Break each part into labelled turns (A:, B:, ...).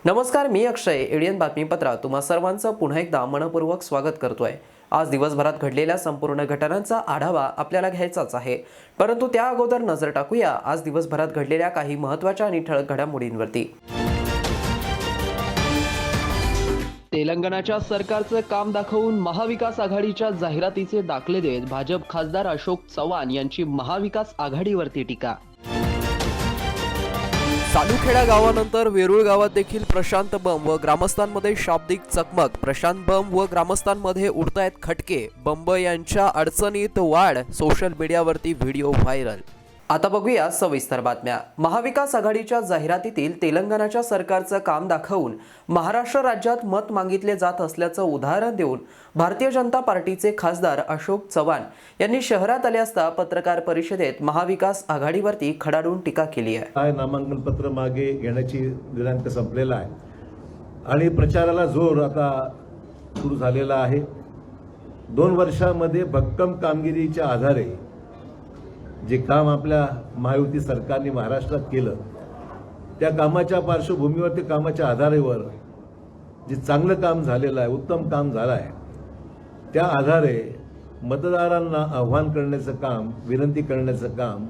A: नमस्कार, मी अक्षय. एडियन बातमीपत्रात तुम्हा सर्वांचं पुन्हा एकदा मनपूर्वक स्वागत करतोय. आज दिवसभरात घडलेल्या संपूर्ण घटनांचा आढावा आपल्याला घ्यायचाच आहे, परंतु त्या अगोदर नजर टाकूया आज दिवसभरात घडलेल्या काही महत्त्वाच्या आणि ठळक घडामोडींवरती. तेलंगणाच्या सरकारचं काम दाखवून महाविकास आघाडीच्या जाहिरातीचे दाखले देत भाजप खासदार अशोक चव्हाण यांची महाविकास आघाडीवरती टीका. सालुखेडा गावानंतर वेरूळ गावात देखील प्रशांत बंब व ग्रामस्थांमध्ये शाब्दिक चकमक. प्रशांत बंब व ग्रामस्थांमध्ये उडतायत खटके. बंब यांच्या अडचणीत वाढ. सोशल मीडियावरती व्हिडिओ व्हायरल. आता बघूया सविस्तर बातम्या. महाविकास आघाडीच्या जाहिरातीतील तेलंगणाच्या सरकारचं काम दाखवून महाराष्ट्र राज्यात मत मागितले जात असल्याचं उदाहरण देऊन भारतीय जनता पार्टीचे खासदार अशोक चव्हाण यांनी शहरात आले असता पत्रकार परिषदेत महाविकास आघाडीवरती खडाडून टीका केली आहे.
B: नामांकन पत्र मागे घेण्याची दिनांक संपलेला आहे आणि प्रचाराला जोर आता सुरू झालेला आहे. 2 वर्षांमध्ये भक्कम कामगिरीच्या आधारे जे काम आपल्या महायुती सरकारने महाराष्ट्रात केलं त्या कामाच्या पार्श्वभूमीवर ते कामाच्या आधारावर जे चांगलं काम झालेलं आहे, उत्तम काम झालं आहे, त्या आधारे मतदारांना आव्हान करण्याचं काम, विनंती करण्याचं काम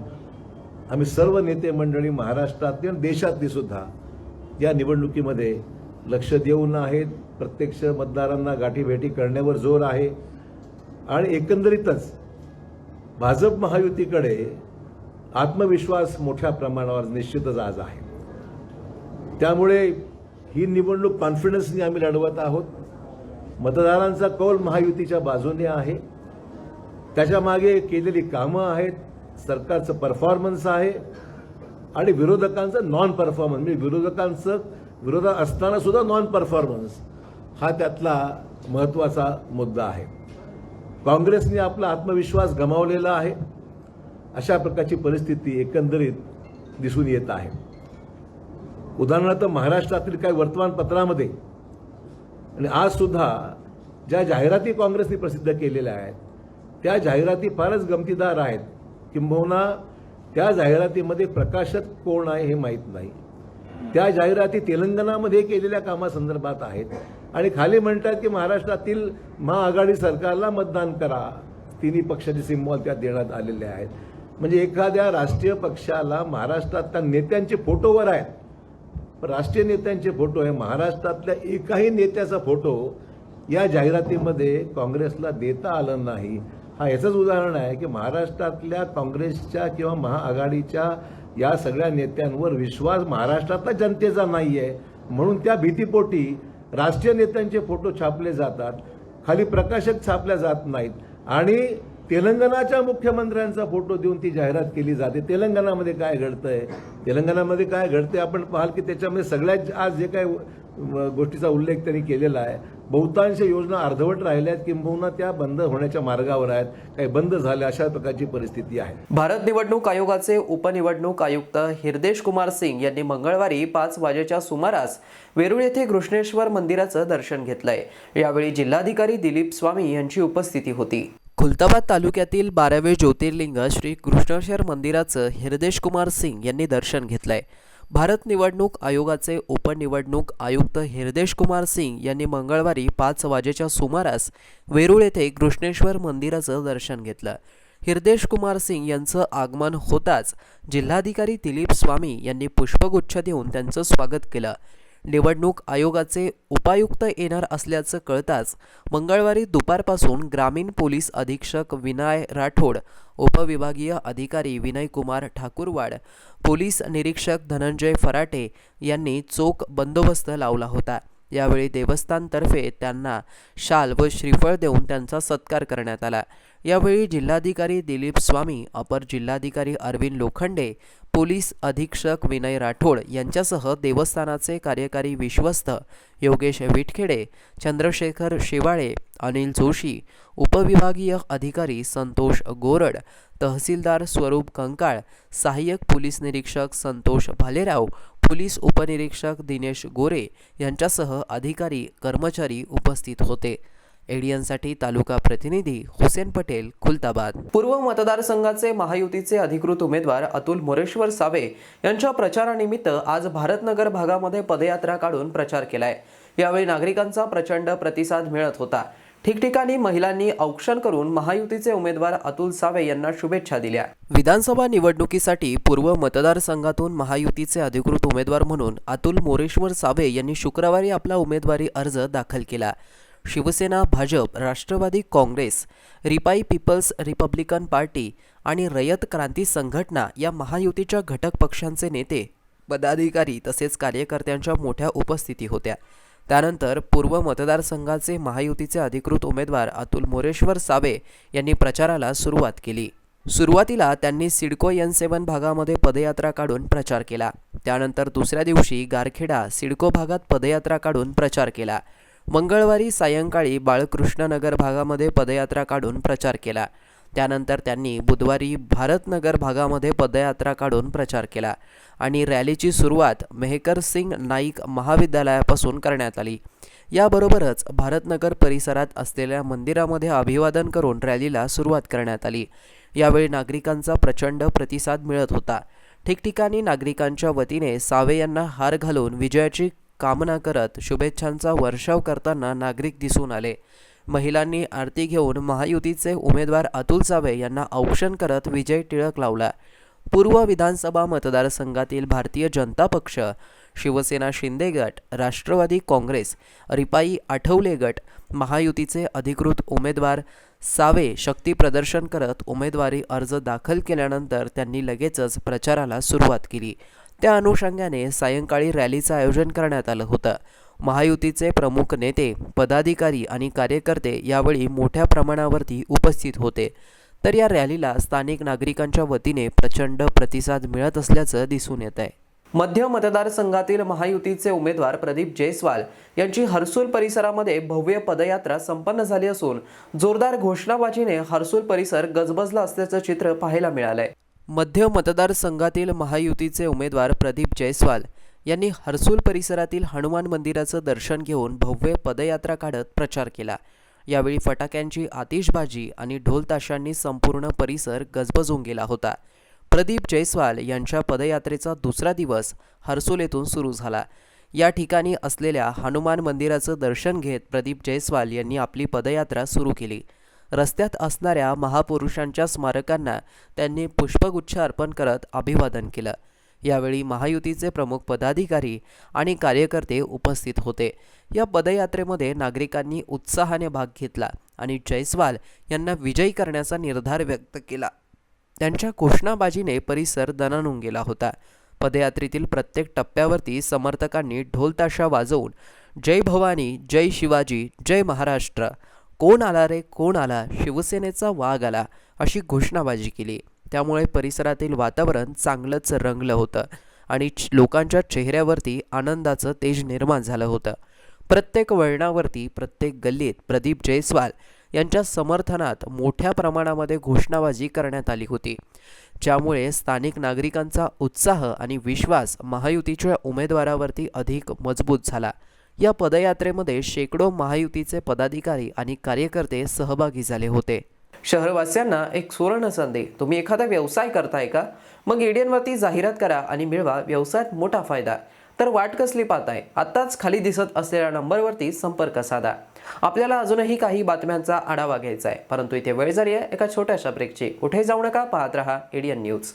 B: आम्ही सर्व नेते मंडळी महाराष्ट्रातली आणि देशातली सुद्धा या निवडणुकीमध्ये लक्ष देऊन आहेत. प्रत्यक्ष मतदारांना गाठीभेटी करण्यावर जोर आहे आणि एकंदरीतच भाजप महायुतीकडे आत्मविश्वास मोठ्या प्रमाणावर निश्चितच आज आहे. त्यामुळे ही निवडणूक कॉन्फिडन्सनी आम्ही लढवत आहोत. मतदारांचा कौल महायुतीच्या बाजूने आहे. त्याच्या मागे केलेली कामं आहेत, सरकारचं परफॉर्मन्स आहे आणि विरोधकांचं नॉन परफॉर्मन्स, म्हणजे विरोधात असताना सुद्धा नॉन परफॉर्मन्स हा त्यातला महत्त्वाचा मुद्दा आहे. काँग्रेसने आपला आत्मविश्वास गमावलेला आहे. अशा प्रकारची परिस्थिती एकंदरीत दिसून येत आहे. उदाहरणार्थ महाराष्ट्रातील काही वर्तमानपत्रामध्ये आणि आज सुद्धा ज्या जाहिराती काँग्रेसने प्रसिद्ध केलेल्या आहेत त्या जाहिराती फारच गमतीदार आहेत. किंबहुना त्या जाहिरातीमध्ये प्रकाशक कोण आहे हे माहीत नाही. त्या जाहिराती तेलंगणामध्ये केलेल्या कामासंदर्भात आहेत आणि खाली म्हणतात की महाराष्ट्रातील महाआघाडी सरकारला मतदान करा. तिन्ही पक्षाचे सिम्बॉल त्यात देण्यात आलेले आहेत. म्हणजे एखाद्या राष्ट्रीय पक्षाला महाराष्ट्रातल्या नेत्यांचे फोटोवर आहेत, पण राष्ट्रीय नेत्यांचे फोटो आहे, महाराष्ट्रातल्या एकाही नेत्याचा फोटो या जाहिरातीमध्ये काँग्रेसला देता आलं नाही. हा याचंच उदाहरण आहे की महाराष्ट्रातल्या काँग्रेसच्या किंवा महाआघाडीच्या या सगळ्या नेत्यांवर विश्वास महाराष्ट्रातल्या जनतेचा नाही आहे. म्हणून त्या भीतीपोटी राष्ट्रीय नेत्यांचे फोटो छापले जातात, खाली प्रकाशक छापल्या जात नाहीत आणि तेलंगणाच्या मुख्यमंत्र्यांचा फोटो देऊन ती जाहिरात केली जाते. तेलंगणामध्ये काय घडतंय आपण पाहाल की त्याच्यामध्ये सगळ्यात आज जे काही गोष्टीचा उल्लेख त्यांनी केलेला आहे, बहुतांश योजना अर्धवट राहिल्यात किंबहुना त्या बंद होण्याच्या मार्गावर आहेत, काही बंद झाल्या, अशा प्रकारची परिस्थिती आहे.
A: भारत निवडणूक आयोगाचे उपनिवडणूक आयुक्त हिरदेश कुमार सिंग यांनी मंगळवारी 5 वाजेच्या सुमारास वेरूळ येथे घृष्णेश्वर मंदिराचं दर्शन घेतलंय. यावेळी जिल्हाधिकारी दिलीप स्वामी यांची उपस्थिती होती. खुलताबाद तालुक्यातील 12वे ज्योतिर्लिंग श्री घृष्णेश्वर मंदिराचं हिरदेश कुमार सिंग यांनी दर्शन घेतलंय. भारत निवडणूक आयोगाचे उपनिवडणूक आयुक्त हिरदेश कुमार सिंग यांनी मंगळवारी 5 वाजेच्या सुमारास वेरूळ येथे घृष्णेश्वर मंदिराचं दर्शन घेतलं. हिरदेश कुमार सिंग यांचं आगमन होताच जिल्हाधिकारी दिलीप स्वामी यांनी पुष्पगुच्छ देऊन त्यांचं स्वागत केलं. निवडणूक आयोगाचे उपायुक्त येणार असल्याचं कळताच मंगळवारी दुपारपासून ग्रामीण पोलीस अधीक्षक विनय राठोड, उपविभागीय अधिकारी विनय कुमार ठाकूरवाड, पोलीस निरीक्षक धनंजय फराटे यांनी चोख बंदोबस्त लावला होता. यावेळी देवस्थानतर्फे त्यांना शाल व श्रीफळ देऊन त्यांचा सत्कार करण्यात आला. यावेळी जिल्हाधिकारी दिलीप स्वामी, अपर जिल्हाधिकारी अरविंद लोखंडे, पोलीस अधीक्षक विनय राठोड यांच्यासह देवस्थानाचे कार्यकारी विश्वस्त योगेश विटखेडे, चंद्रशेखर शेवाळे, अनिल जोशी, उपविभागीय अधिकारी संतोष गोरड, तहसीलदार स्वरूप कंकाळ, सहाय्यक पोलीस निरीक्षक संतोष भालेराव, पोलीस उपनिरीक्षक दिनेश गोरे यांच्यासह अधिकारी कर्मचारी उपस्थित होते. एडियनसाठी तालुका प्रतिनिधी हुसेन पटेल, खुलताबाद. पूर्व मतदारसंघाचे महायुतीचे अधिकृत उमेदवार अतुल मोरेश्वर सावे यांच्या प्रचारानिमित्त आज भारतनगर भागामध्ये पदयात्रा काढून प्रचार केलाय. यावेळी नागरिकांचा प्रचंड प्रतिसाद मिळत होता. ठिकठिकाणी महिलांनी औक्षण करून महायुतीचे उमेदवार अतुल सावे यांना शुभेच्छा दिल्या. विधानसभा निवडणुकीसाठी पूर्व मतदारसंघातून महायुतीचे अधिकृत उमेदवार म्हणून अतुल मोरेश्वर सावे यांनी शुक्रवारी आपला उमेदवारी अर्ज दाखल केला. Shiv Sena, Bhajap, Rashtrawadi Congress, Ripai people's republican party आणि रयत क्रांती संघटना या महायुतीच्या घटक पक्षांचे नेते, पदाधिकारी तसेच कार्यकर्त्यांच्या मोठ्या उपस्थिती होत्या. त्यानंतर पूर्व मतदारसंघाचे महायुतीचे अधिकृत उमेदवार अतुल मोरेश्वर सावे यांनी प्रचाराला सुरुवात केली. सुरुवातीला त्यांनी सिडको N7 भागामध्ये पदयात्रा काढून प्रचार केला. त्यानंतर दुसऱ्या दिवशी गारखेडा, सिडको भागात पदयात्रा काढून प्रचार केला. मंगळवारी सायंकाळी बाळकृष्णनगर भागामध्ये पदयात्रा काढून प्रचार केला. त्यानंतर त्यांनी बुधवारी भारतनगर भागामध्ये पदयात्रा काढून प्रचार केला आणि रॅलीची सुरुवात मेहकर सिंग नाईक महाविद्यालयापासून करण्यात आली. याबरोबरच भारतनगर परिसरात असलेल्या मंदिरामध्ये अभिवादन करून रॅलीला सुरुवात करण्यात आली. यावेळी नागरिकांचा प्रचंड प्रतिसाद मिळत होता. ठिकठिकाणी नागरिकांच्या वतीने सावे यांना हार घालून विजयाची कामना करत शुभेच्छांचा वर्षाव करताना नागरिक दिसून आले. महिलांनी आरती घेऊन महायुतीचे उमेदवार अतुल सावे यांना औक्षण करत विजय टिळक लावला. पूर्व विधानसभा मतदारसंघातील भारतीय जनता पक्ष, शिवसेना शिंदे गट, राष्ट्रवादी काँग्रेस, रिपाई आठवले गट, महायुतीचे अधिकृत उमेदवार सावे शक्ती प्रदर्शन करत उमेदवारी अर्ज दाखल केल्यानंतर त्यांनी लगेचच प्रचाराला सुरुवात केली. त्या अनुषंगाने सायंकाळी रॅलीचं आयोजन करण्यात आलं होतं. महायुतीचे प्रमुख नेते, पदाधिकारी आणि कार्यकर्ते यावेळी मोठ्या प्रमाणावरती उपस्थित होते. तर या रॅलीला स्थानिक नागरिकांच्या वतीने प्रचंड प्रतिसाद मिळत असल्याचं दिसून येत आहे. मध्य मतदारसंघातील महायुतीचे उमेदवार प्रदीप जयस्वाल यांची हर्सूल परिसरामध्ये भव्य पदयात्रा संपन्न झाली असून जोरदार घोषणाबाजीने हर्सूल परिसर गजबजला असल्याचं चित्र पाहायला मिळालंय. मध्य मतदारसंघातील महायुतीचे उमेदवार प्रदीप जयस्वाल यांनी हर्सूल परिसरातील हनुमान मंदिराचं दर्शन घेऊन भव्य पदयात्रा काढत प्रचार केला. यावेळी फटाक्यांची आतिषबाजी आणि ढोलताशांनी संपूर्ण परिसर गजबजून गेला होता. प्रदीप जयस्वाल यांच्या पदयात्रेचा दुसरा दिवस हर्सूल येथून सुरू झाला. या ठिकाणी असलेल्या हनुमान मंदिराचं दर्शन घेत प्रदीप जयस्वाल यांनी आपली पदयात्रा सुरू केली. रस्त्यात असणाऱ्या महापुरुषांच्या स्मारकांना त्यांनी पुष्पगुच्छ अर्पण करत अभिवादन केलं. यावेळी महायुतीचे प्रमुख पदाधिकारी आणि कार्यकर्ते उपस्थित होते. या पदयात्रेमध्ये नागरिकांनी उत्साहाने भाग घेतला आणि जयस्वाल यांना विजयी करण्याचा निर्धार व्यक्त केला. त्यांच्या घोषणाबाजीने परिसर दणाणून गेला होता. पदयात्रेतील प्रत्येक टप्प्यावरती समर्थकांनी ढोलताशा वाजवून जय भवानी, जय शिवाजी, जय महाराष्ट्र, कोण आला रे कोण आला, शिवसेनेचा वाघ आला अशी घोषणाबाजी केली. त्यामुळे परिसरातील वातावरण चांगलंच रंगलं होतं आणि लोकांच्या चेहऱ्यावरती आनंदाचं तेज निर्माण झालं होतं. प्रत्येक वळणावरती, प्रत्येक गल्लीत प्रदीप जयस्वाल यांच्या समर्थनात मोठ्या प्रमाणामध्ये घोषणाबाजी करण्यात आली होती, ज्यामुळे स्थानिक नागरिकांचा उत्साह आणि विश्वास महायुतीच्या उमेदवारावरती अधिक मजबूत झाला. या पदयात्रेमध्ये शेकडो महायुतीचे पदाधिकारी आणि कार्यकर्ते सहभागी झाले होते. शहरवासियांना एक सुवर्ण संधी. तुम्ही एखादा व्यवसाय करताय का? मग एडियनवरती जाहिरात करा आणि मिळवा व्यवसायात मोठा फायदा. तर वाट कसली पाहताय? आत्ताच खाली दिसत असलेल्या नंबरवरती संपर्क साधा. आपल्याला अजूनही काही बातम्यांचा आढावा घ्यायचा आहे, परंतु इथे वेळ झाली आहे एका छोट्याशा ब्रेकची. कुठे जाऊ नका, पाहत रहा एडियन न्यूज.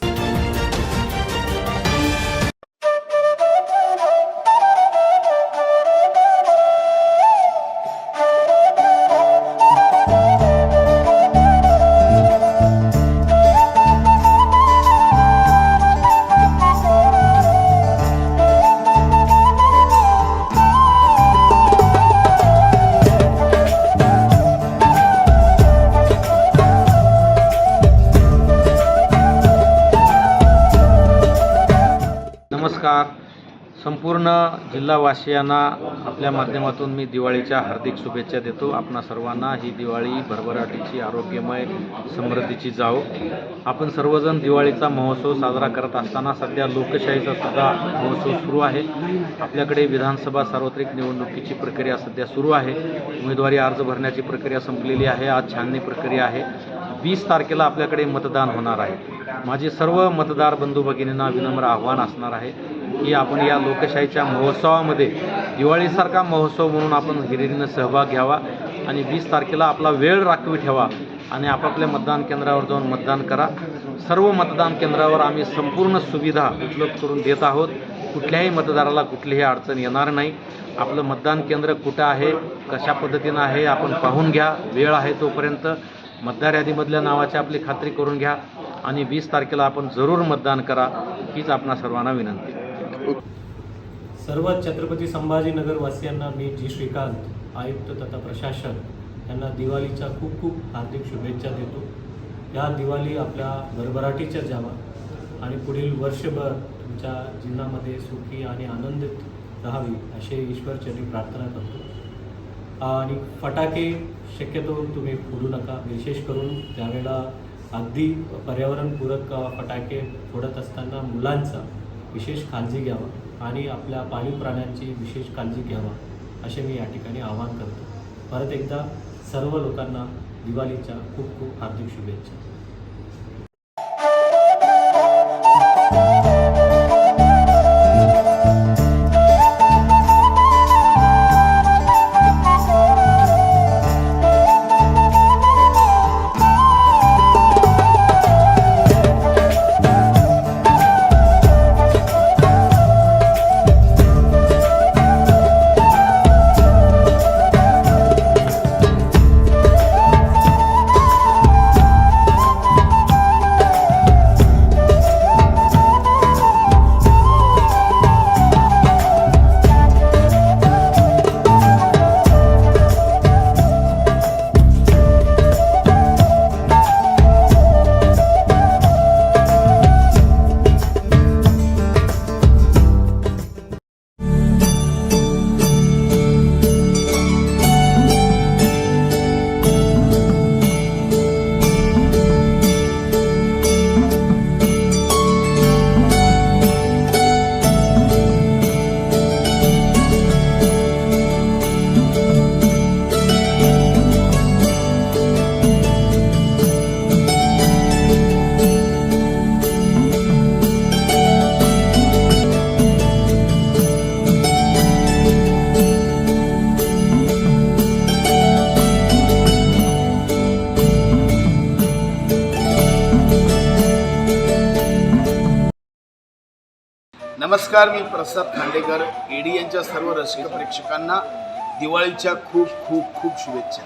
C: संपूर्ण जिल्हावासियांना आपल्या माध्यमातून मी दिवाळीच्या हार्दिक शुभेच्छा देतो. आपणा सर्वांना ही दिवाळी भरभराटीची, आरोग्यमय, समृद्धीची जावो. आपण सर्वजण दिवाळीचा महोत्सव साजरा करत असताना सध्या लोकशाहीचा सुद्धा महोत्सव सुरू आहे. आपल्याकडे विधानसभा सार्वत्रिक निवडणुकीची प्रक्रिया सध्या सुरू आहे. उमेदवारी अर्ज भरण्याची प्रक्रिया संपलेली आहे. आज छाननी प्रक्रिया आहे. 20 तारखेला आपल्याकडे मतदान होणार आहे. माझे सर्व मतदार बंधू भगिनींना विनम्र आव्हान असणार आहे की आपण या लोकशाहीच्या महोत्सवामध्ये दिवाळीसारखा महोत्सव म्हणून आपण हिरिरीनं सहभाग घ्यावा आणि 20 तारखेला आपला वेळ राखीव ठेवा आणि आपापल्या मतदान केंद्रावर जाऊन मतदान करा. सर्व मतदान केंद्रावर आम्ही संपूर्ण सुविधा उपलब्ध करून देत आहोत. कुठल्याही मतदाराला कुठलीही अडचण येणार नाही. आपलं मतदान केंद्र कुठं आहे, कशा पद्धतीनं आहे आपण पाहून घ्या. वेळ आहे तोपर्यंत मतदार यादीमधल्या नावाची आपली खात्री करून घ्या आणि 20 तारखेला आपण जरूर मतदान करा हीच आपणा सर्वांना विनंती.
D: सर्व छत्रपती संभाजीनगर वासियांना मी जी श्रीकांत, आयुक्त तथा प्रशासक यांना दिवाळीच्या खूप खूप हार्दिक शुभेच्छा देतो. या दिवाळी आपल्या भरभराटीच्या जावा आणि पुढील वर्षभर तुमच्या जीवनामध्ये सुखी आणि आनंदित राहावी असे ईश्वरचरणी प्रार्थना करतो. आणि फटाके शक्यतो तुम्ही फोडू नका. विशेष करून त्यावेळेला अगदी पर्यावरणपूरक फटाके फोडत असताना मुलांचा विशेष काळजी घ्यावा आणि आपल्या पाळीव प्राण्यांची विशेष काळजी घ्यावा असे मी या ठिकाणी आवाहन करतो. परत एकदा सर्व लोकांना दिवाळीच्या खूप खूप हार्दिक शुभेच्छा.
E: नमस्कार, मी प्रसाद खांडेकर. एडीएनच्या सर्व रसिक प्रेक्षकांना दिवाळीच्या खूप खूप खूप शुभेच्छा.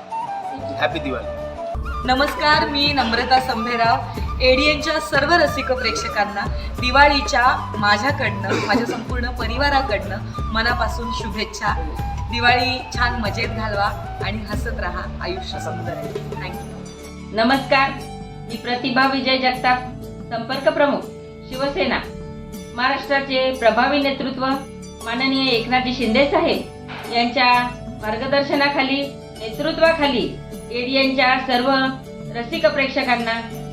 E: हॅपी दिवाळी.
F: नमस्कार, मी नम्रता संभेराव. एडीएनच्या सर्व रसिक प्रेक्षकांना दिवाळीच्या माझ्याकडनं, माझ्या संपूर्ण परिवाराकडनं मनापासून शुभेच्छा. दिवाळी छान मजेत घालवा आणि हसत राहा. आयुष्य सुंदर आहे. थँक्यू.
G: नमस्कार, मी प्रतिभा विजय जगताप, संपर्क प्रमुख, शिवसेना. महाराष्ट्राचे प्रभावी नेतृत्व माननीय एकनाथजी शिंदे साहेब यांच्या मार्गदर्शनाखाली, नेतृत्वाखाली एडीएनच्या सर्व रसिक प्रेक्षकांना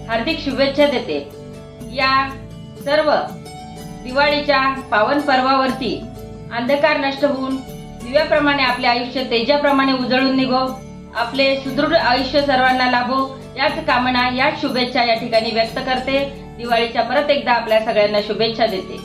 G: हार्दिक शुभेच्छा देते. या सर्व दिवाळीच्या पावन पर्वावरती अंधकार नष्ट होऊन दिव्याप्रमाणे आपले आयुष्य तेजाप्रमाणे उजळून निघो, आपले सुदृढ आयुष्य सर्वांना लाभो, याच कामना, याच शुभेच्छा या ठिकाणी व्यक्त करते. दिवाळीच्या परत एकदा आपल्या सगळ्यांना शुभेच्छा देते.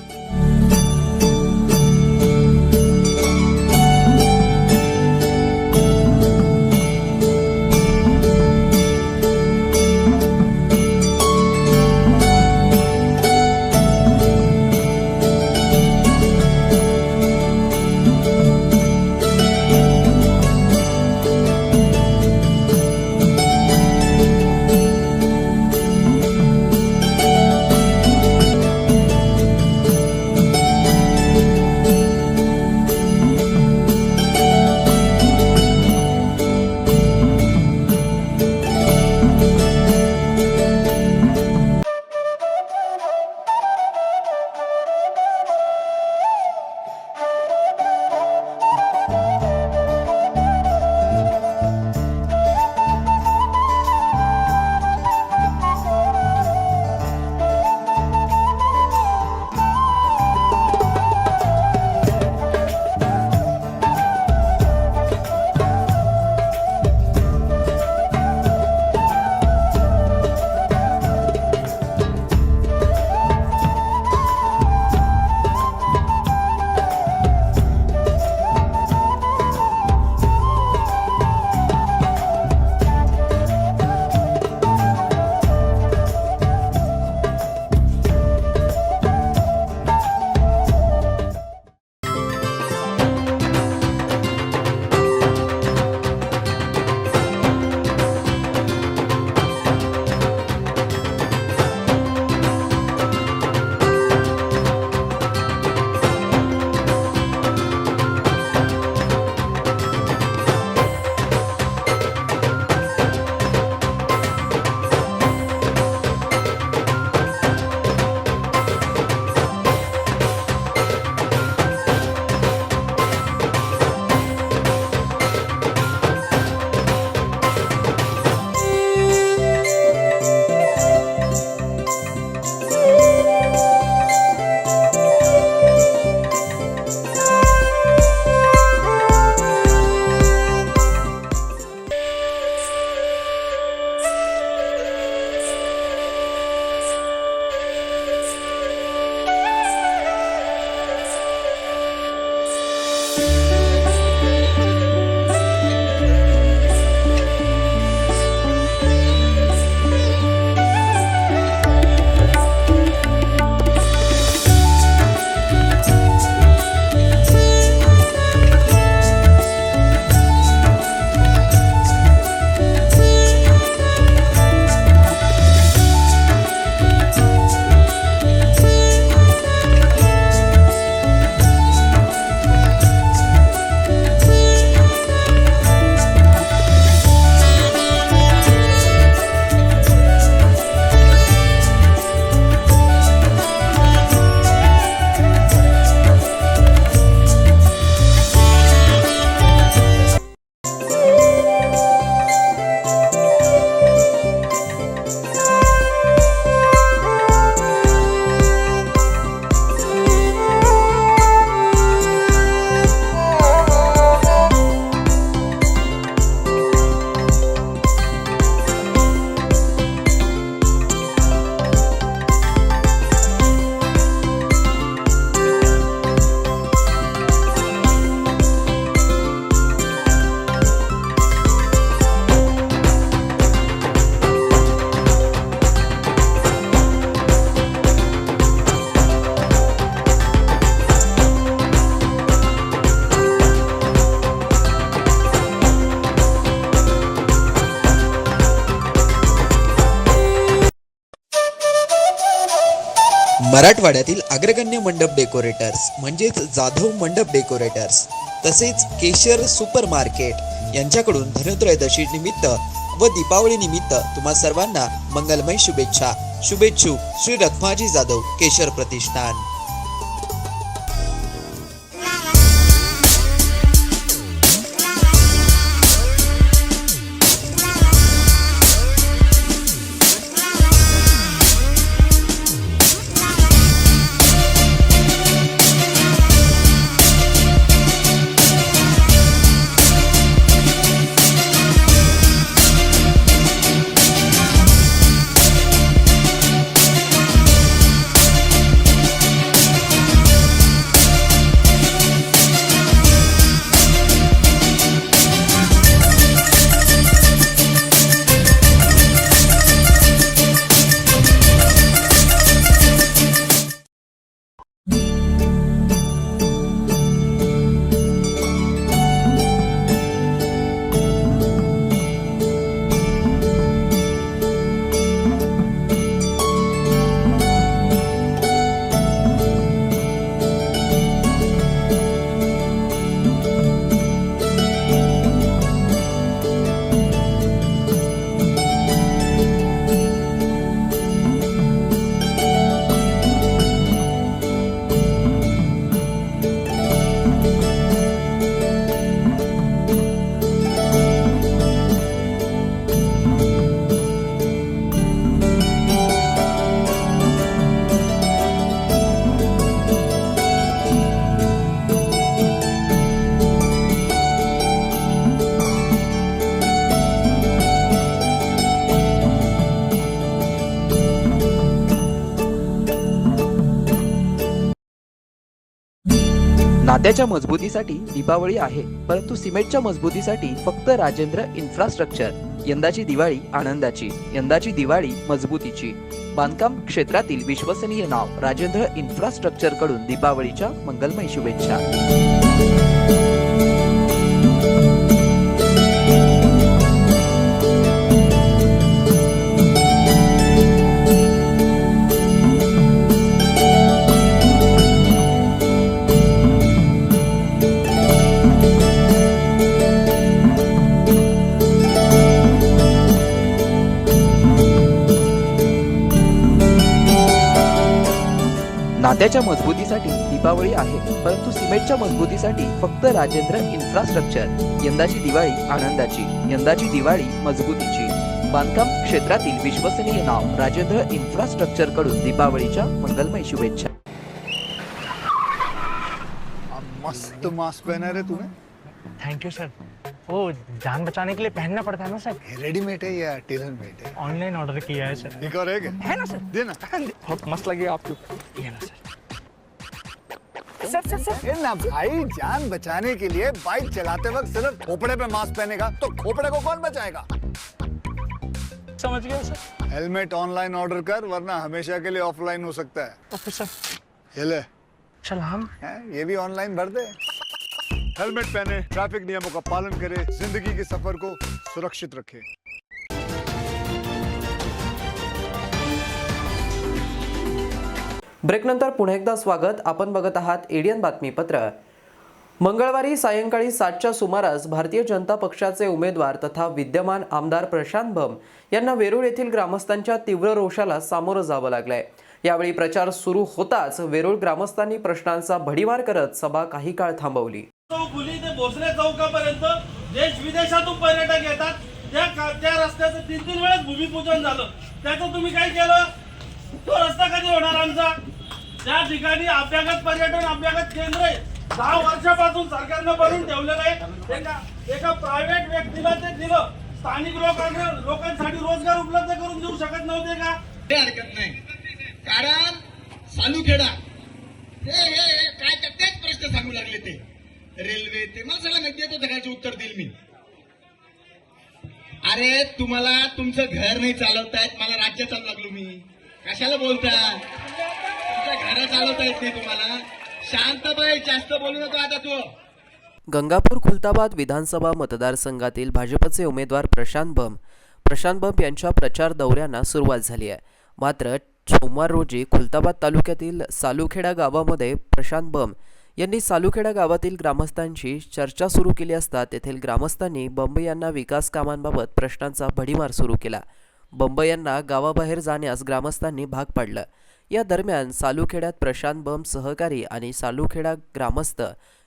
H: मराठवाड्यातील अग्रगण्य मंडप डेकोरेटर्स म्हणजेच जाधव मंडप डेकोरेटर्स तसेच केशर सुपर मार्केट यांच्याकडून धनत्रयोदशी निमित्त व दीपावली निमित्त तुम्हा सर्वांना मंगलमय शुभेच्छा. शुभेच्छुक श्री रखमाजी जाधव केशर प्रतिष्ठान.
A: नात्याच्या मजबूतीसाठी दीपावली आहे, परंतु सिमेंटच्या मजबूतीसाठी फक्त राजेंद्र इन्फ्रास्ट्रक्चर. यंदाची दिवाळी आनंदाची, यंदाची दिवाळी मजबूतीची. बांधकाम क्षेत्रातील विश्वसनीय नाव राजेंद्र इन्फ्रास्ट्रक्चर कडून दीपावलीच्या मंगलमय शुभेच्छा. नात्याच्या मजबूतीसाठी दीपावली आहे, परंतु सिमेंटच्या मजबूतीसाठी फक्त राजेंद्र इन्फ्रास्ट्रक्चर. यंदाची दिवाळी आनंदाची, यंदाची दिवाळी मजबूतीची. बांधकाम क्षेत्रातील विश्वसनीय नाव राजेंद्र इन्फ्रास्ट्रक्चर कडून दीपावलीच्या मंगलमय शुभेच्छा.
I: मस्त मास्क पहना रे तूने.
J: Thank you sir. वो जान बचाने के लिए पहनना पड़ता है ना सर.
I: रेडीमेड है या टेलर मेड है?
J: ऑनलाइन ऑर्डर किया है सर.
I: एक और है क्या?
J: है ना सर.
I: देना.
J: बहुत मस्त लगे आपको. ये ना सर.
I: ए ना भाई, जान बचाने के लिए बाइक चलाते वक्त सिर्फ खोपड़े पे मास्क पहनेगा तो खोपड़े को कौन बचाएगा?
J: समझ गया सर.
I: हेलमेट ऑनलाइन ऑर्डर कर, वरना हमेशा के लिए ऑफलाइन हो सकता है.
J: Okay sir.
I: ये ले.
J: चल हम
I: ये भी ऑनलाइन भर दे. हेलमेट पहने, ट्रैफिक नियमों का पालन करे, जिंदगी के सफर को सुरक्षित रखे.
A: ब्रेकनंतर पुन्हा एकदा स्वागत. आपण बघत आहात एडियन बातमीपत्र. मंगळवारी सायंकाळी 7च्या सुमारास भारतीय जनता पक्षाचे उमेदवार तथा विद्यमान आमदार प्रशांत बंब यांना वेरूळ येथील ग्रामस्थांच्या तीव्र रोषाला सामोरं जावं लागलंय. यावेळी प्रचार सुरू होताच वेरूळ ग्रामस्थांनी प्रश्नांचा भडीमार करत सभा काही काळ थांबवली.
K: चौफुली ते भोसले चौकापर्यंत देश विदेशातून पर्यटक येतात. त्या रस्त्याचं 3 वेळेस भूमिपूजन झालं. त्याचं तुम्ही काय केलं? तो रस्ता कधी होणार आमचा? त्या ठिकाणी अभ्यागत पर्यटन अभ्यागत केंद्र आहे. 10 वर्षापासून सरकारनं बनवून ठेवलेलं आहे. एका प्रायव्हेट व्यक्तीला ते दिलं. स्थानिक लोकांसाठी रोजगार उपलब्ध करून देऊ शकत नव्हते का?
L: ते हरकत नाही, कारण सालूखेडा हे काय तेच प्रश्न सांगू लागले. ते रेल्वे ते मला सगळं नक्की येतो, सगळ्याचे उत्तर देईल मी. अरे तुम्हाला तुमचं घर नाही चालवता येत, मला राज्य चालू लागलो मी. कशाला बोलता? तुमचं घर चालवता येत नाही तुम्हाला. शांत बाई, जास्त बोलू नको आता तू.
A: गंगापूर खुलताबाद विधानसभा मतदारसंघातील भाजपचे उमेदवार प्रशांत बंब यांच्या प्रचार दौऱ्यांना सुरुवात झाली आहे. मात्र सोमवार रोजी खुलताबाद तालुक्यातील सालुखेडा गावामध्ये प्रशांत बम यांनी सालुखेडा गावातील ग्रामस्थांशी चर्चा सुरू केली असता तेथील ग्रामस्थांनी बंब यांना विकास कामांबाबत प्रश्नांचा भडीमार सुरू केला. बंब यांना गावाबाहेर जाण्यास ग्रामस्थांनी भाग पाडलं. या दरम्यान सालुखेड्यात प्रशांत बम सहकारी आणि सालुखेडा ग्रामस्थ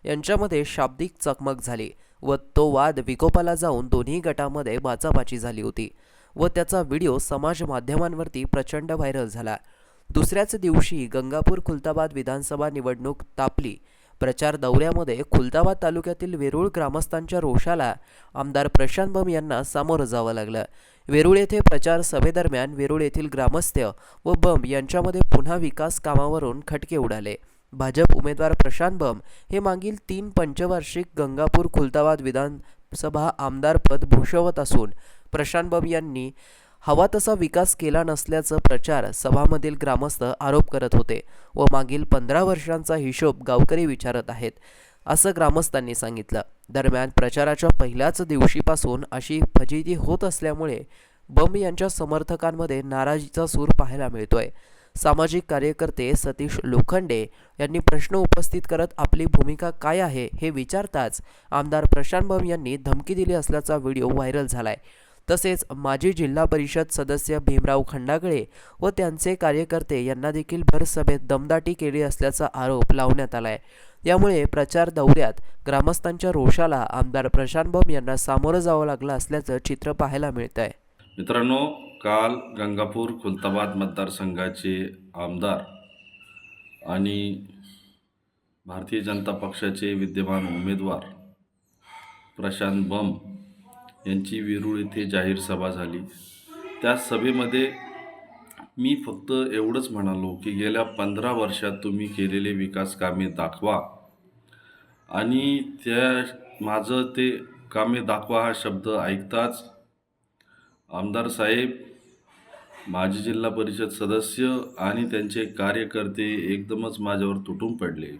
A: यांच्यामध्ये शाब्दिक चकमक झाली व तो वाद विकोपाला जाऊन दोन्ही गटामध्ये बाचाबाची झाली होती व त्याचा व्हिडिओ समाज माध्यमांवरती प्रचंड व्हायरल झाला. दुसऱ्याच दिवशी गंगापूर खुलताबाद विधानसभा निवडणूक तापली. प्रचार दौऱ्यामध्ये खुलताबाद तालुक्यातील वेरूळ ग्रामस्थांच्या रोषाला आमदार प्रशांत बम यांना सामोरं जावं लागलं. वेरूळ येथे प्रचार सभेदरम्यान वेरूळ येथील ग्रामस्थ व बम यांच्यामध्ये पुन्हा विकास कामावरून खटके उडाले. भाजप उमेदवार प्रशांत बम हे मागील 3 पंचवार्षिक गंगापूर खुलताबाद विधानसभा आमदारपद भूषवत असून प्रशांत बम यांनी हवा तसा विकास केला नसल्याचं प्रचार सभामधील ग्रामस्थ आरोप करत होते व मागील 15 वर्षांचा हिशोब गावकरी विचारत आहेत असं ग्रामस्थांनी सांगितलं. दरम्यान प्रचाराच्या पहिल्याच दिवशीपासून अशी फजिती होत असल्यामुळे बम यांच्या समर्थकांमध्ये नाराजीचा सूर पाहायला मिळतोय. सामाजिक कार्यकर्ते सतीश लोखंडे यांनी प्रश्न उपस्थित करत आपली भूमिका काय आहे हे विचारताच आमदार प्रशांत बम यांनी धमकी दिली असल्याचा व्हिडिओ व्हायरल झालाय. तसेच माजी जिल्हा परिषद सदस्य भीमराव खंडागळे व त्यांचे कार्यकर्ते यांना देखील भर सभेत दमदाटी केली असल्याचा आरोप लावण्यात आलाय. यामुळे प्रचार दौऱ्यात ग्रामस्थांच्या रोषाला आमदार प्रशांत बम यांना सामोरं जावं लागलं असल्याचं चित्र पाहायला मिळत आहे.
M: मित्रांनो, काल गंगापूर खुलताबाद मतदारसंघाचे आमदार आणि भारतीय जनता पक्षाचे विद्यमान उमेदवार प्रशांत बम यांची वेरूळ येथे जाहीर सभा झाली. त्या सभेमध्ये मी फक्त एवढंच म्हणालो की गेल्या 15 वर्षात तुम्ही केलेले विकास कामे दाखवा आणि माझं ते कामे दाखवा हा शब्द ऐकताच आमदार साहेब, माजी जिल्हा परिषद सदस्य आणि त्यांचे कार्यकर्ते एकदमच माझ्यावर तुटून पडले.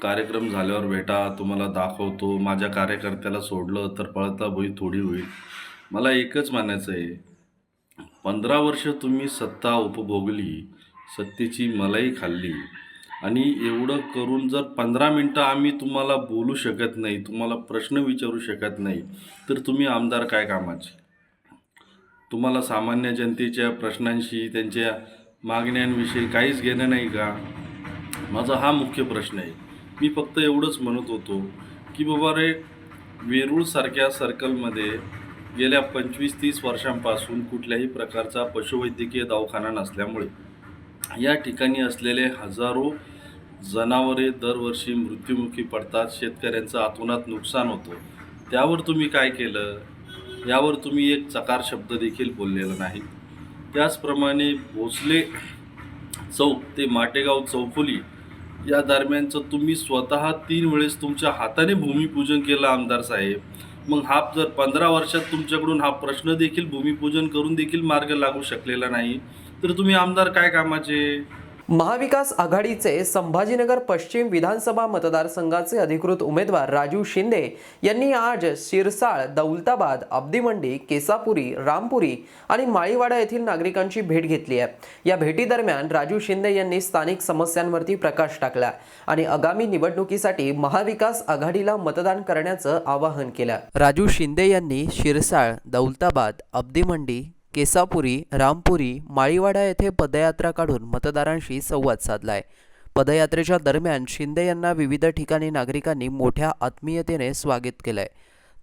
M: कार्यक्रम झाल्यावर भेटा, तुम्हाला दाखवतो. माझ्या कार्यकर्त्याला सोडलं तर पळता भुई थोडी होईल. मला एकच म्हणायचं आहे, 15 वर्ष तुम्ही सत्ता उपभोगली, सत्तेची मलाई खाल्ली आणि एवढं करून जर 15 मिनटं आम्ही तुम्हाला बोलू शकत नाही, तुम्हाला प्रश्न विचारू शकत नाही, तर तुम्ही आमदार काय कामाचे? तुम्हाला सामान्य जनतेच्या प्रश्नांशी, त्यांच्या मागण्यांविषयी काहीच घेणं नाही का? माझा हा मुख्य प्रश्न आहे. मी फक्त एवढंच म्हणत होतो की बाबा रे, वेरूळसारख्या सर्कलमध्ये गेल्या 25-30 वर्षांपासून कुठल्याही प्रकारचा पशुवैद्यकीय दवाखाना नसल्यामुळे या ठिकाणी असलेले हजारो जनावरे दरवर्षी मृत्युमुखी पडतात. शेतकऱ्यांचं अतोनात नुकसान होतं. त्यावर तुम्ही काय केलं? यावर तुम्ही एक चकार शब्द देखील बोललेला नाही. त्याचप्रमाणे भोसले चौक ते माटेगाव चौफुली या दरम्यानचं तुम्ही स्वतः 3 वेळेस तुमच्या हाताने भूमिपूजन केलं आमदार साहेब. मग हा जर 15 वर्षात तुमच्याकडून हा प्रश्न देखील भूमिपूजन करून देखील मार्ग लागू शकलेला नाही, तर तुम्ही आमदार काय कामाचे?
A: महाविकास आघाडीचे संभाजीनगर पश्चिम विधानसभा मतदारसंघाचे अधिकृत उमेदवार राजू शिंदे यांनी आज शिरसाळ, दौलताबाद, अब्दीमंडी, केसापुरी, रामपुरी आणि माळीवाडा येथील नागरिकांची भेट घेतली आहे. या भेटीदरम्यान राजू शिंदे यांनी स्थानिक समस्यांवरती प्रकाश टाकला आणि आगामी निवडणुकीसाठी महाविकास आघाडीला मतदान करण्याचं आवाहन केलं. राजू शिंदे यांनी शिरसाळ, दौलताबाद, अब्दीमंडी, केसापुरी, रामपुरी, माळीवाडा येथे पदयात्रा काढून मतदारांशी संवाद साधलाय. पदयात्रेच्या दरम्यान शिंदे यांना विविध ठिकाणी नागरिकांनी मोठ्या आत्मीयतेने स्वागत केलंय.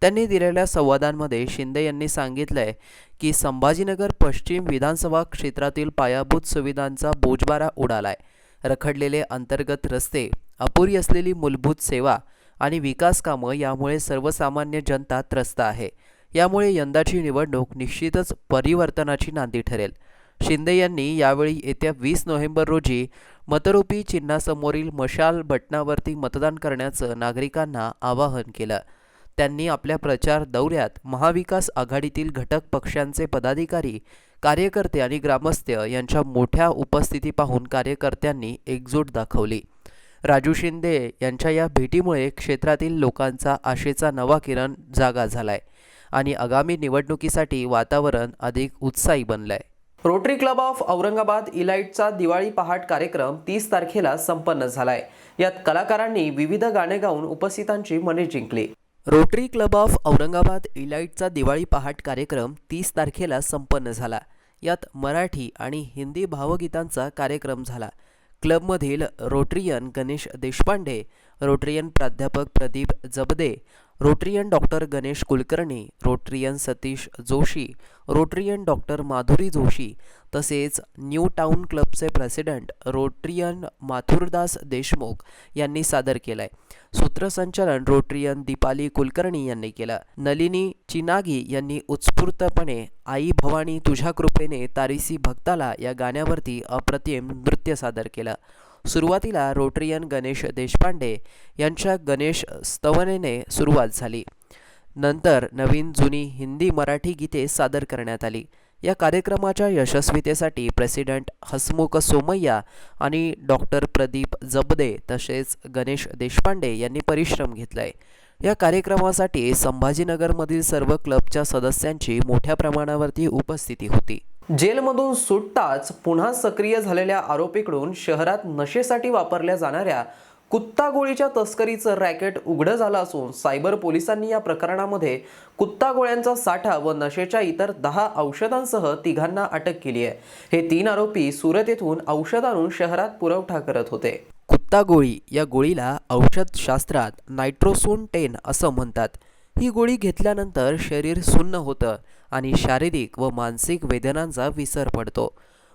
A: त्यांनी दिलेल्या संवादांमध्ये शिंदे यांनी सांगितलंय की संभाजीनगर पश्चिम विधानसभा क्षेत्रातील पायाभूत सुविधांचा बोजबारा उडालाय. रखडलेले अंतर्गत रस्ते, अपुरी असलेली मूलभूत सेवा आणि विकास कामं यामुळे सर्वसामान्य जनता त्रस्त आहे. यामुळे यंदाची निवडणूक निश्चितच परिवर्तनाची नांदी ठरेल. शिंदे यांनी यावेळी येत्या 20 नोव्हेंबर रोजी मतरोपी चिन्हासमोरील मशाल बटनावरती मतदान करण्याचं नागरिकांना आवाहन केलं. त्यांनी आपल्या प्रचार दौऱ्यात महाविकास आघाडीतील घटक पक्षांचे पदाधिकारी, कार्यकर्ते आणि ग्रामस्थ यांच्या मोठ्या उपस्थिती पाहून कार्यकर्त्यांनी एकजूट दाखवली. राजू शिंदे यांच्या या भेटीमुळे क्षेत्रातील लोकांचा आशेचा नवा किरण जागा झालाय आणि आगामी निवडणुकीसाठी वातावरण अधिक उत्साही बनलंय. रोटरी क्लब ऑफ औरंगाबाद इलाइटचा दिवाळी पहाट कार्यक्रम 30 तारखेला संपन्न झालाय. यात कलाकारांनी विविध गाणे गाऊन उपस्थितांची मने जिंकली. रोटरी क्लब ऑफ औरंगाबाद इलाइटचा दिवाळी पहाट कार्यक्रम 30 तारखेला संपन्न झाला. यात मराठी आणि हिंदी भावगीतांचा कार्यक्रम झाला. क्लबमधील रोटरियन गणेश देशपांडे, रोटरियन प्राध्यापक Pradeep Jabde, Rotarian doctor Ganesh Kulkarni, Rotarian Satish Joshi, Rotarian doctor Madhuri Joshi तसेच न्यू टाउन क्लबचे प्रेसिडेंट रोटरियन माथुरदास देशमुख यांनी सादर केलाय. सूत्रसंचालन रोटरियन दीपाली कुलकर्णी यांनी केलं. नलिनी चिनागी यांनी उत्स्फूर्तपणे आई भवानी तुझ्या कृपेने तारीसी भक्ताला या गाण्यावरती अप्रतिम नृत्य सादर केलं. सुरुवातीला रोटरियन गणेश देशपांडे यांच्या गणेश स्तवनेने सुरुवात झाली. नंतर नवीन जुनी हिंदी मराठी गीते सादर करण्यात आली. या कार्यक्रमाच्या यशस्वीतेसाठी प्रेसिडेंट हसमुख सोमय्या आणि डॉक्टर प्रदीप जबदे तसेच गणेश देशपांडे यांनी परिश्रम घेतलाय. या कार्यक्रमासाठी संभाजीनगरमधील सर्व क्लबच्या सदस्यांची मोठ्या प्रमाणावरती उपस्थिती होती. जेलमधून सुटताच पुन्हा सक्रिय झालेल्या आरोपीकडून शहरात नशेसाठी वापरल्या जाणाऱ्या कुत्ता गोळीच्या तस्करीचं रॅकेट उघडं झालं असून सायबर पोलिसांनी या प्रकरणामध्ये कुत्ता गोळ्यांचा साठा व नशेच्या इतर 10 औषधांसह तिघांना अटक केली आहे. हे 3 आरोपी सुरत येथून औषध आणून शहरात पुरवठा करत होते. कुत्ता गोळी या गोळीला औषधशास्त्रात नायट्रोसोन 10 असं म्हणतात. ही गोळी घेतल्यानंतर शरीर सुन्न होतं आणि शारीरिक व मानसिक वेदनांचा विसर पडतो.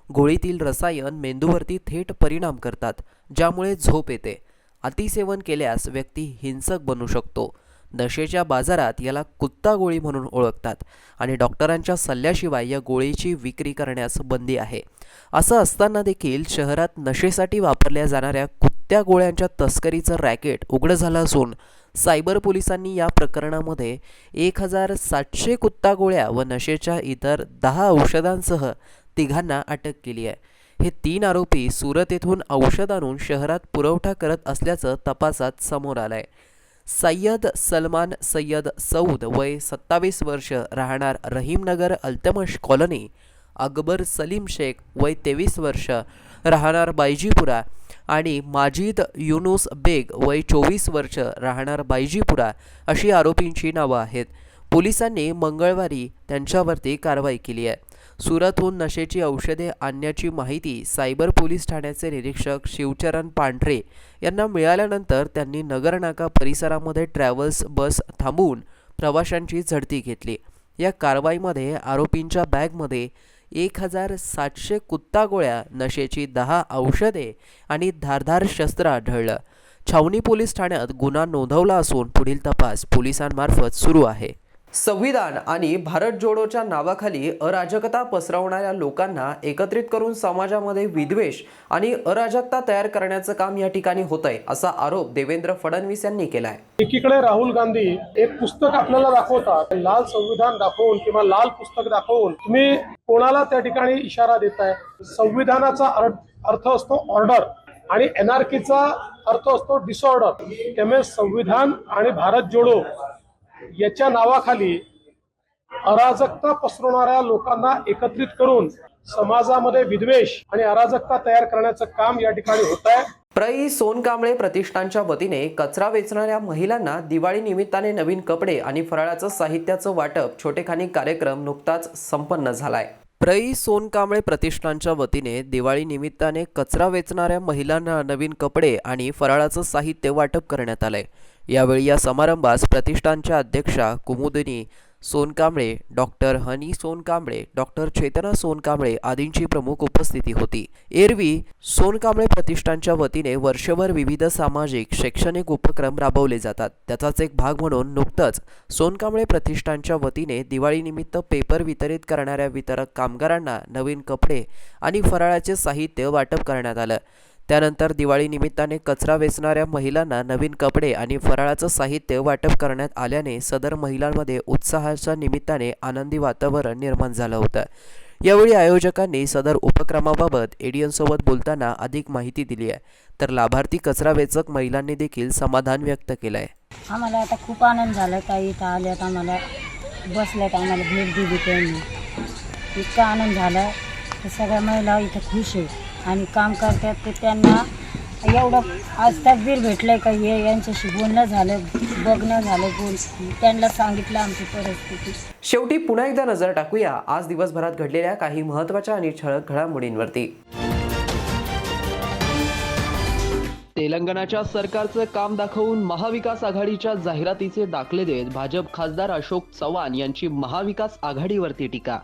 A: गोळीतील रसायन मेंदूवरती थेट परिणाम करतात, ज्यामुळे झोप येते. अतिसेवन केल्यास व्यक्ती हिंसक बनू शकतो. नशेच्या बाजारात याला कुत्ता गोळी म्हणून ओळखतात आणि डॉक्टरांच्या सल्ल्याशिवाय या गोळीची विक्री करण्यास बंदी आहे. असं असताना देखील शहरात नशेसाठी वापरल्या जाणाऱ्या कुत्त्या गोळ्यांच्या तस्करीचं रॅकेट उघडं झालं असून सायबर पोलिसांनी या प्रकरणामध्ये 1700 कुत्ता गोळ्या व नशेच्या इतर 10 औषधांसह तिघांना अटक केली आहे. हे 3 आरोपी सुरत येथून औषध आणून शहरात पुरवठा करत असल्याचं तपासात समोर आलंय. सय्यद सलमान सय्यद सौद वय 27 वर्ष राहणार रहीमनगर अल्तमश कॉलनी, अकबर सलीम शेख वय 23 वर्ष राहणार बायजीपुरा आणि माजिद युनुस बेग वय 24 वर्ष राहणार बायजीपुरा अशी आरोपींची नावं आहेत. पोलिसांनी मंगळवारी त्यांच्यावरती कारवाई केली आहे. सुरतहून नशेची औषधे आणण्याची माहिती सायबर पोलीस ठाण्याचे निरीक्षक शिवचरण पांढरे यांना मिळाल्यानंतर त्यांनी नगरनाका परिसरामध्ये ट्रॅव्हल्स बस थांबवून प्रवाशांची झडती घेतली. या कारवाईमध्ये आरोपींच्या बॅगमध्ये 1700 कुत्ता गोळ्या, नशेची 10 औषधे आणि धारदार शस्त्र आढळलं. छावणी पोलीस ठाण्यात गुन्हा नोंदवला असून पुढील तपास पोलिसांमार्फत सुरू आहे. संविधान आणि भारत जोडोच्या नावाखाली अराजकता पसरवणाऱ्या लोकांना एकत्रित करून समाजामध्ये विद्वेष आणि अराजकता तयार करण्याचं काम या ठिकाणी होतंय, असा आरोप देवेंद्र फडणवीस यांनी केलाय.
N: एकीकडे राहुल गांधी एक पुस्तक आपल्याला दाखवतात, लाल संविधान दाखवून किंवा लाल पुस्तक दाखवून तुम्ही कोणाला त्या ठिकाणी इशारा देताय. संविधानाचा अर्थ असतो ऑर्डर आणि एनआरकीचा अर्थ असतो डिसऑर्डर. त्यामुळे संविधान आणि भारत जोडो याच्या नावाखाली अराजकता पसरवणाऱ्या लोकांना एकत्रित करून समाजामध्ये विद्वेष आणि अराजकता तयार करण्याचं काम या ठिकाणी होत आहे.
A: प्रई सोनकांबळे प्रतिष्ठानच्या वतीने कचरा वेचणाऱ्या महिलांना दिवाळी निमित्ताने नवीन कपडे आणि फराळाचं साहित्याचं वाटप छोटेखानी कार्यक्रम नुकताच संपन्न झालाय. प्रई सोनकांबळे प्रतिष्ठानच्या वतीने दिवाळी निमित्ताने कचरा वेचणाऱ्या महिलांना नवीन कपडे आणि फराळाचं साहित्य वाटप करण्यात आलंय. यावेळी या समारंभास प्रतिष्ठानच्या अध्यक्षा कुमुदिनी सोनकांबळे, डॉक्टर हनी सोनकांबळे, डॉक्टर चेतना सोनकांबळे आदींची प्रमुख उपस्थिती होती. एरवी सोनकांबळे प्रतिष्ठानच्या वतीने वर्षभर विविध सामाजिक शैक्षणिक उपक्रम राबवले जातात. त्याचाच एक भाग म्हणून नुकतंच सोनकांबळे प्रतिष्ठानच्या वतीने दिवाळीनिमित्त पेपर वितरित करणाऱ्या वितरक कामगारांना नवीन कपडे आणि फराळाचे साहित्य वाटप करण्यात आलं. त्यानंतर दिवाळी निमित्ताने कचरा वेचणाऱ्या महिलांना नवीन कपडे आणि फराळाचं साहित्य वाटप करण्यात आल्याने सदर महिलांमध्ये उत्साहाच्या निमित्ताने आनंदी वातावरण निर्माण झालं होतं. यावेळी आयोजकांनी सदर उपक्रमाबाबत एडीएनसोबत बोलताना अधिक माहिती दिली आहे, तर लाभार्थी कचरा वेचक महिलांनी देखील समाधान व्यक्त केलं आहे.
O: आम्हाला आता खूप आनंद झाला. काही इथं आल्यात, आम्हाला बसल्यात, आम्हाला भेट दिली त्यांनी, इतका आनंद झाला. तर सगळ्या महिला इथं खुश आहे आणि काम करतात तर त्यांना एवढं आज तकदीर भेटलंय का हे यांच्याशी बोलणं झालं, बघणं झालं, त्यांना सांगितलं आमची परिस्थिती.
A: शेवटी पुन्हा एकदा नजर टाकूया आज दिवसभरात घडलेल्या काही महत्त्वाच्या आणि ठळक घडामोडींवरती. तेलंगणाच्या सरकारचं काम दाखवून महाविकास आघाडीच्या जाहिरातीचे दाखले देत भाजप खासदार अशोक चव्हाण यांची महाविकास आघाडीवरती टीका.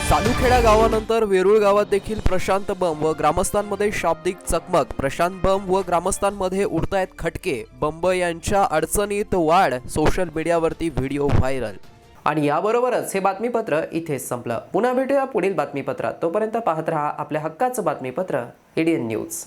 A: सालुखेडा गावानंतर वेरूळ गावात देखील प्रशांत बंब व ग्रामस्थांमध्ये शाब्दिक चकमक. प्रशांत बंब व ग्रामस्थांमध्ये उडतायत खटके. बंब यांच्या अडचणीत वाढ. सोशल मीडियावरती व्हिडिओ व्हायरल. आणि याबरोबरच हे बातमीपत्र इथेच संपलं. पुन्हा भेटूया पुढील बातमीपत्रात. तोपर्यंत पाहत रहा आपल्या हक्काचं बातमीपत्र ADN न्यूज.